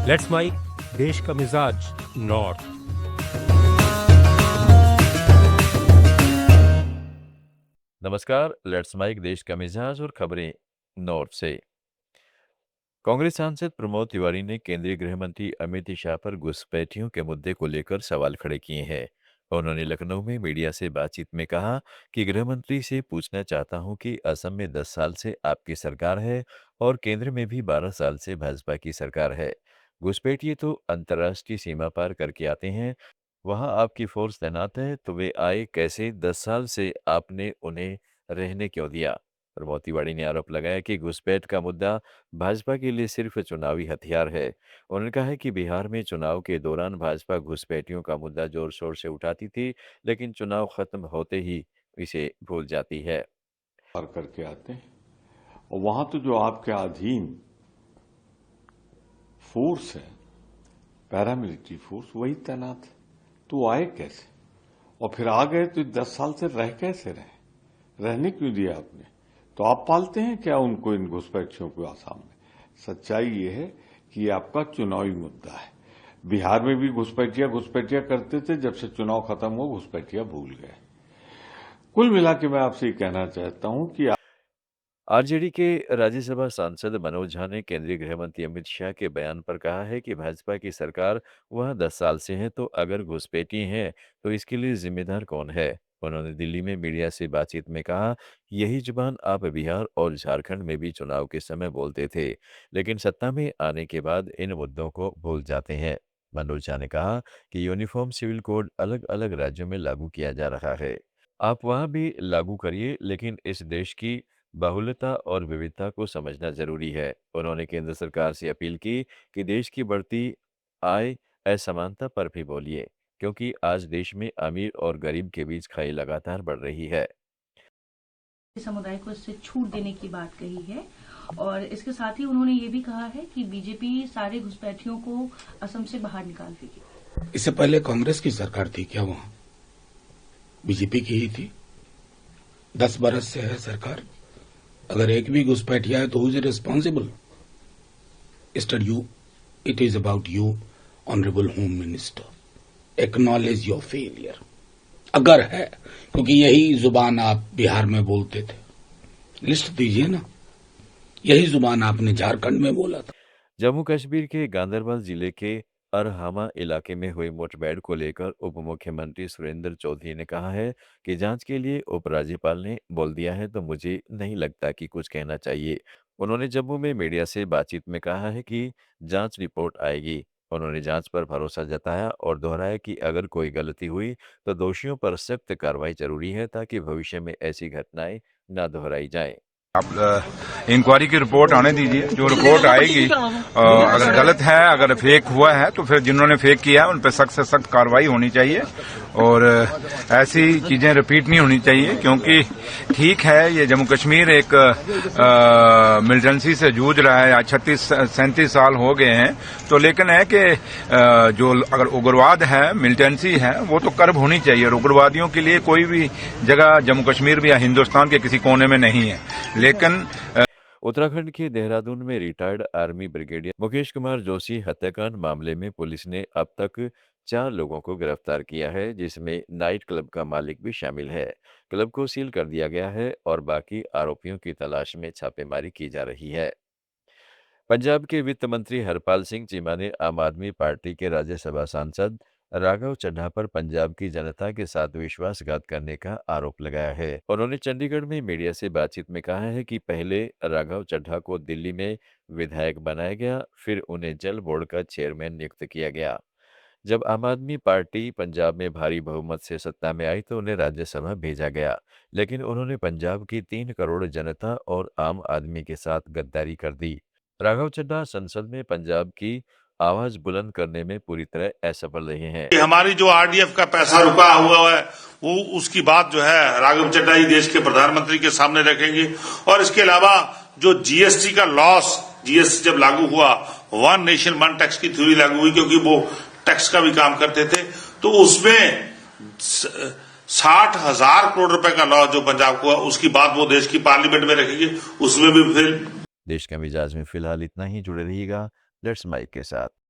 Let's mic देश का मिजाज नॉर्थ। नमस्कार। लेट्स माइक देश का मिजाज और खबरें नॉर्थ से। कांग्रेस सांसद प्रमोद तिवारी ने केंद्रीय गृह मंत्री अमित शाह पर घुसपैठियों के मुद्दे को लेकर सवाल खड़े किए हैं। उन्होंने लखनऊ में मीडिया से बातचीत में कहा कि गृह मंत्री से पूछना चाहता हूं कि असम में 10 साल से आपकी सरकार है और केंद्र में भी 12 साल से भाजपा की सरकार है। घुसपैठिए तो अंतर्राष्ट्रीय सीमा पार करके आते हैं, वहां आपकी फोर्स तैनात है, तो वे आए कैसे? 10 साल से आपने उन्हें रहने क्यों दिया? प्रमोद तिवारी ने आरोप लगाया कि घुसपैठ का मुद्दा भाजपा के लिए सिर्फ चुनावी हथियार है। उन्होंने कहा है कि बिहार में चुनाव के दौरान भाजपा घुसपैठियों का मुद्दा जोर शोर से उठाती थी, लेकिन चुनाव खत्म होते ही इसे भूल जाती है। पार करके आते हैं और वहां तो जो आपके अधीन फोर्स है, पैरामिलिट्री फोर्स, वही तैनात है। तो आए कैसे? और फिर आ गए तो 10 साल से रह कैसे रहे? रहने क्यों दिया आपने? तो आप पालते हैं क्या उनको, इन घुसपैठियों को आसाम में? सच्चाई ये है कि ये आपका चुनावी मुद्दा है। बिहार में भी घुसपैठिया करते थे, जब से चुनाव खत्म हो घुसपैठिया भूल गए। कुल मिला के मैं आपसे ये कहना चाहता हूं कि आरजेडी के राज्यसभा सांसद मनोज झा ने केंद्रीय गृह मंत्री अमित शाह के बयान पर कहा है कि भाजपा की सरकार वह 10 साल से है, तो अगर घुसपैठी हैं तो इसके लिए जिम्मेदार कौन है? उन्होंने दिल्ली में मीडिया से बातचीत में कहा, यही जुबान आप बिहार और झारखंड में भी चुनाव के समय बोलते थे, लेकिन सत्ता में आने के बाद इन मुद्दों को भूल जाते हैं। मनोज झा ने कहा कि यूनिफॉर्म सिविल कोड अलग अलग राज्यों में लागू किया जा रहा है, आप वहां भी लागू करिए, लेकिन इस देश की बहुलता और विविधता को समझना जरूरी है। उन्होंने केंद्र सरकार से अपील की कि देश की बढ़ती आय असमानता पर भी बोलिए, क्योंकि आज देश में अमीर और गरीब के बीच खाई लगातार बढ़ रही है। समुदाय को इससे छूट देने की बात कही है और इसके साथ ही उन्होंने ये भी कहा है कि बीजेपी सारे घुसपैठियों को असम से बाहर निकाल देगी। इससे पहले कांग्रेस की सरकार थी क्या? वहां बीजेपी की ही थी। 10 बरस से है सरकार। अगर एक भी घुसपैठिया है तो who is responsible? It is about you, honourable home minister. Acknowledge your failure, अगर है, क्योंकि यही जुबान आप बिहार में बोलते थे। लिस्ट दीजिए ना, यही जुबान आपने झारखंड में बोला था। जम्मू कश्मीर के गांदरबल जिले के अरहामा इलाके में हुई मुठभेड़ को लेकर उप मुख्यमंत्री सुरेंद्र चौधरी ने कहा है कि जांच के लिए उपराज्यपाल ने बोल दिया है, तो मुझे नहीं लगता कि कुछ कहना चाहिए। उन्होंने जम्मू में मीडिया से बातचीत में कहा है कि जांच रिपोर्ट आएगी। उन्होंने जांच पर भरोसा जताया और दोहराया कि अगर कोई गलती हुई तो दोषियों पर सख्त कार्रवाई जरूरी है, ताकि भविष्य में ऐसी घटनाएं न दोहराई जाएं। आप इंक्वायरी की रिपोर्ट आने दीजिए। जो रिपोर्ट आएगी, अगर गलत है, अगर फेक हुआ है, तो फिर जिन्होंने फेक किया है उन पर सख्त से सख्त कार्रवाई होनी चाहिए और ऐसी चीजें रिपीट नहीं होनी चाहिए। क्योंकि ठीक है, ये जम्मू कश्मीर एक मिलिटेंसी से जूझ रहा है, आज 36-37 साल हो गए हैं, तो लेकिन है कि जो अगर उग्रवाद है, मिलिटेंसी है, वो तो कर्ब होनी चाहिए और उग्रवादियों के लिए कोई भी जगह जम्मू कश्मीर भी या हिंदुस्तान के किसी कोने में नहीं है। लेकिन उत्तराखंड के देहरादून में retired army brigadier Mukesh Kumar Joshi हत्याकांड मामले में पुलिस ने अब तक 4 लोगों को गिरफ्तार किया है, जिसमें नाइट क्लब का मालिक भी शामिल है। क्लब को सील कर दिया गया है और बाकी आरोपियों की तलाश में छापेमारी की जा रही है। पंजाब के वित्त मंत्री हरपाल सिंह चीमा ने आम आदमी पार्टी के राज्यसभा सांसद राघव चड्ढा पर पंजाब की जनता के साथ विश्वासघात करने का आरोप लगाया है। उन्होंने चंडीगढ़ में मीडिया से बातचीत में कहा है कि पहले राघव चड्ढा को दिल्ली में विधायक बनाया गया, फिर उन्हें जल बोर्ड का चेयरमैन नियुक्त किया गया। जब आम आदमी पार्टी पंजाब में भारी बहुमत से सत्ता में आई तो उन्हें राज्यसभा भेजा गया, लेकिन उन्होंने पंजाब की 3 करोड़ जनता और आम आदमी के साथ गद्दारी कर दी। राघव चड्ढा संसद में पंजाब की आवाज बुलंद करने में पूरी तरह असफल रहे हैं। हमारी जो आरडीएफ का पैसा रुका हुआ है, वो उसकी बात जो है राघव चड्ढा ही देश के प्रधानमंत्री के सामने रखेंगे। और इसके अलावा जो जीएसटी का लॉस, जीएसटी जब लागू हुआ, 1 नेशन 1 टैक्स की थ्योरी लागू हुई, क्योंकि वो टैक्स का भी काम करते थे, तो उसमें 60,000 करोड़ रुपए का लॉस जो पंजाब को हुआ, उसकी बात वो देश की पार्लियामेंट में रखेंगे। उसमें भी फिर देश का मिजाज में फिलहाल इतना ही। जुड़े रहिएगा लेट्स माइक के साथ।